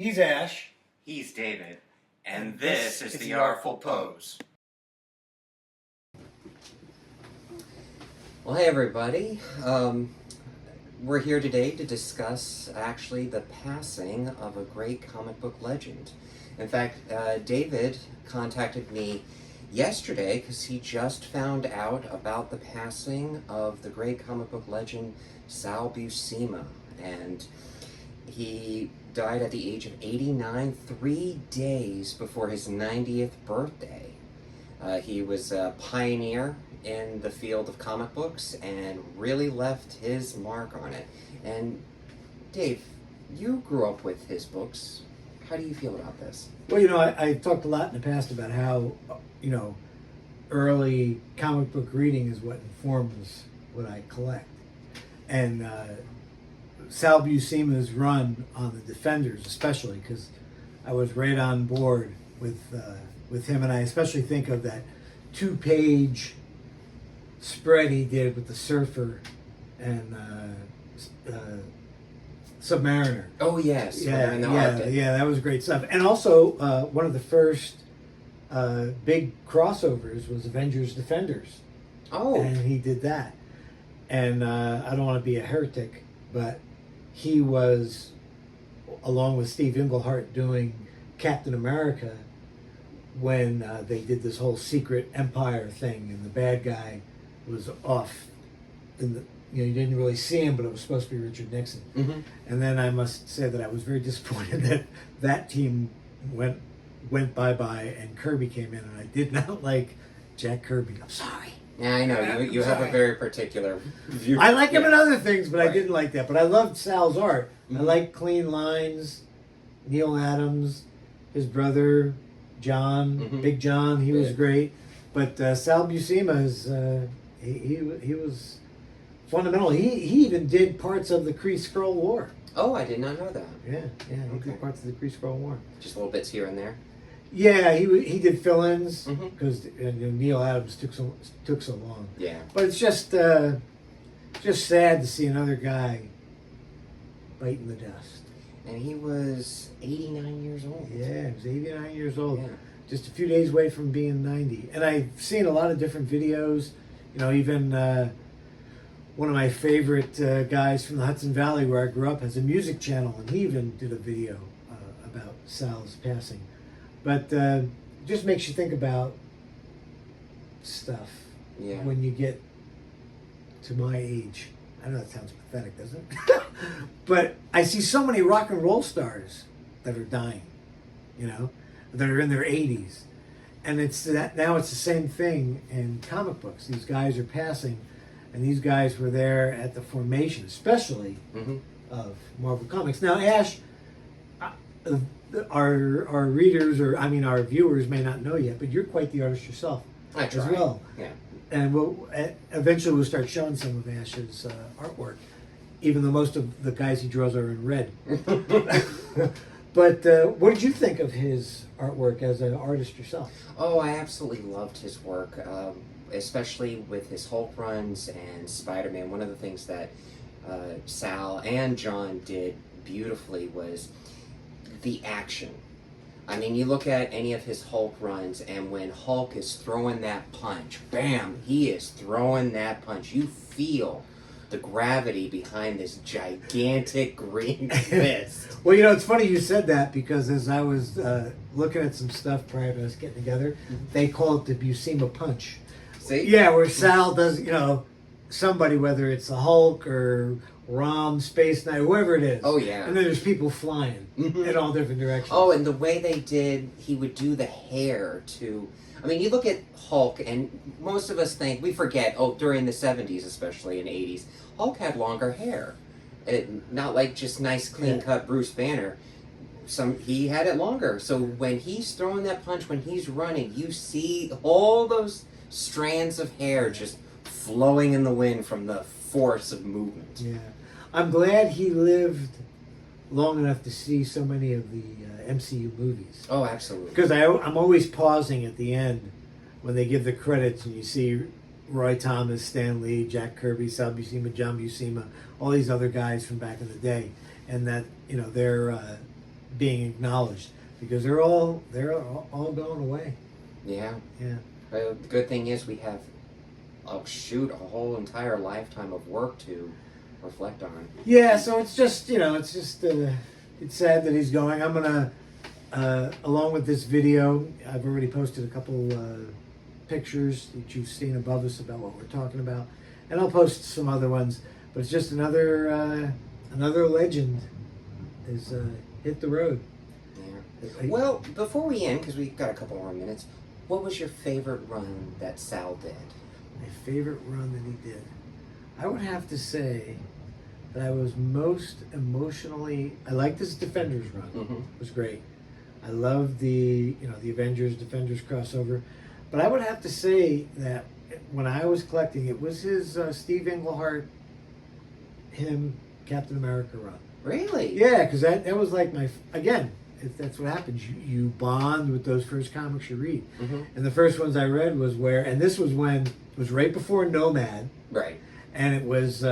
He's Ash. He's David. And this is the Artful Pose. Well, hey everybody. We're here today to discuss actually the passing of a great comic book legend. In fact, David contacted me yesterday because he just found out about the passing of the great comic book legend Sal Buscema. And he died at the age of 89, 3 days before his 90th birthday. He was a pioneer in the field of comic books and really left his mark on it. And Dave, you grew up with his books. How do you feel about this? Well, I talked a lot in the past about how, early comic book reading is what informs what I collect. And Sal Buscema's run on the Defenders, especially, because I was right on board with him, and I especially think of that 2-page spread he did with the Surfer and Submariner. Oh yes, yeah, that was great stuff. And also, one of the first big crossovers was Avengers Defenders. Oh, and he did that. And I don't want to be a heretic, but he was, along with Steve Englehart, doing Captain America when they did this whole secret empire thing, and the bad guy was off in the, you didn't really see him, but it was supposed to be Richard Nixon. mm-hmm. And then I must say that I was very disappointed that that team went bye-bye and Kirby came in, and I did not like Jack Kirby. I'm sorry. Yeah, I know. You have a very particular view. I like him in other things, but right. I didn't like that. But I loved Sal's art. Mm-hmm. I like clean lines. Neil Adams, his brother, John, mm-hmm. Big John, he was great. But Sal Buscema is, he was fundamental. He even did parts of the Kree-Skrull War. Oh, I did not know that. Yeah, he did parts of the Kree-Skrull War. Just little bits here and there. Yeah, he did fill-ins mm-hmm. because Neil Adams took so long. Yeah, but it's just sad to see another guy biting the dust. And he was 89 years old. Yeah, he was 89 years old. Yeah. Just a few days away from being 90. And I've seen a lot of different videos. Even one of my favorite guys from the Hudson Valley, where I grew up, has a music channel, and he even did a video about Sal's passing. But just makes you think about stuff when you get to my age. I know that sounds pathetic, doesn't it? But I see so many rock and roll stars that are dying, that are in their 80s. And it's that now it's the same thing in comic books. These guys are passing, and these guys were there at the formation, especially mm-hmm. of Marvel Comics. Now, Ash, our readers, our viewers may not know yet, but you're quite the artist yourself as well. Yeah. And eventually we'll start showing some of Ash's artwork, even though most of the guys he draws are in red. But what did you think of his artwork as an artist yourself? Oh, I absolutely loved his work, especially with his Hulk runs and Spider-Man. One of the things that Sal and John did beautifully was the action. I mean, you look at any of his Hulk runs, and when Hulk is throwing that punch, bam, he is throwing that punch. You feel the gravity behind this gigantic green fist. Well, it's funny you said that, because as I was looking at some stuff prior to us getting together, mm-hmm. they call it the Buscema Punch. See? Yeah, where Sal does, somebody, whether it's the Hulk or Rom, Space Knight, whoever it is. Oh, yeah. And then there's people flying mm-hmm. in all different directions. Oh, and the way he would do the hair too. I mean, you look at Hulk, and most of us we forget, during the 70s especially, and 80s, Hulk had longer hair. Not like just nice, clean-cut Bruce Banner. He had it longer. So when he's throwing that punch, when he's running, you see all those strands of hair just flowing in the wind from the force of movement. Yeah. I'm glad he lived long enough to see so many of the MCU movies. Oh, absolutely. Because I'm always pausing at the end when they give the credits, and you see Roy Thomas, Stan Lee, Jack Kirby, Sal Buscema, John Buscema, all these other guys from back in the day, and that they're being acknowledged because they're all going away. Yeah. Yeah. The good thing is we have, a whole entire lifetime of work to reflect on. Yeah, so it's just, it's sad that he's going. I'm going to, along with this video, I've already posted a couple pictures that you've seen above us about what we're talking about. And I'll post some other ones. But it's just another legend has hit the road. Yeah. Well, before we end, because we've got a couple more minutes, what was your favorite run that Sal did? My favorite run that he did. I would have to say that I was most emotionally. I liked this Defenders run. Mm-hmm. It was great. I loved the Avengers Defenders crossover, but I would have to say that when I was collecting, it was his Steve Englehart, him Captain America run. Really? Yeah, because that was like that's what happens. You bond with those first comics you read. Mm-hmm. And the first ones I read was this was when it was right before Nomad. Right. And it was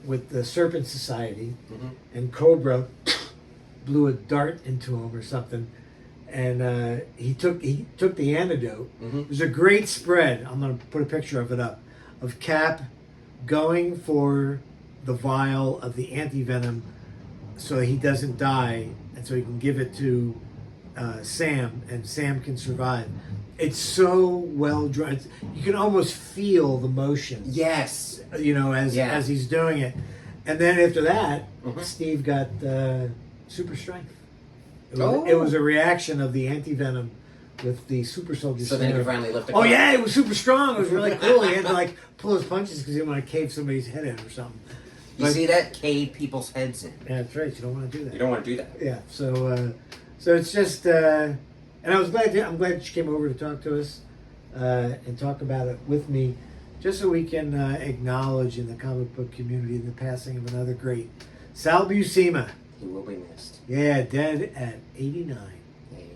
with the Serpent Society, Mm-hmm. and Cobra blew a dart into him or something, and he took the antidote. Mm-hmm. It was a great spread. I'm going to put a picture of it up, of Cap going for the vial of the anti-venom so he doesn't die, and so he can give it to Sam, and Sam can survive. It's so well drawn. You can almost feel the motion. Yes. As he's doing it. And then after that, Mm-hmm. Steve got super strength. Oh. It was a reaction of the anti-venom with the super soldier. So then you finally lift the Oh cup. yeah, it was super strong. It was really cool. He had to pull his punches because he didn't want to cave somebody's head in or something. You see that? Cave people's heads in. Yeah, that's right. You don't want to do that. You don't want to do that. Yeah. So it's just, and I'm glad she came over to talk to us and talk about it with me, just so we can acknowledge in the comic book community the passing of another great, Sal Buscema. He will be missed. Yeah, dead at 89. 89.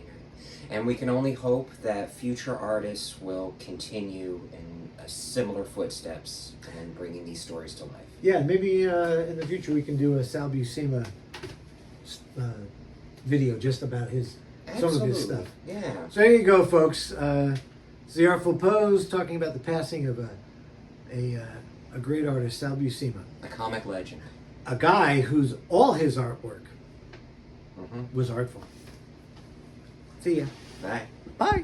And we can only hope that future artists will continue in similar footsteps and bringing these stories to life. Yeah, maybe in the future we can do a Sal Buscema video just about some of his stuff. Yeah. So there you go, folks. It's the Artful Pose talking about the passing of a great artist, Sal Buscema, A comic legend. a guy whose all his artwork Mm-hmm. was artful. See ya. Bye. Bye.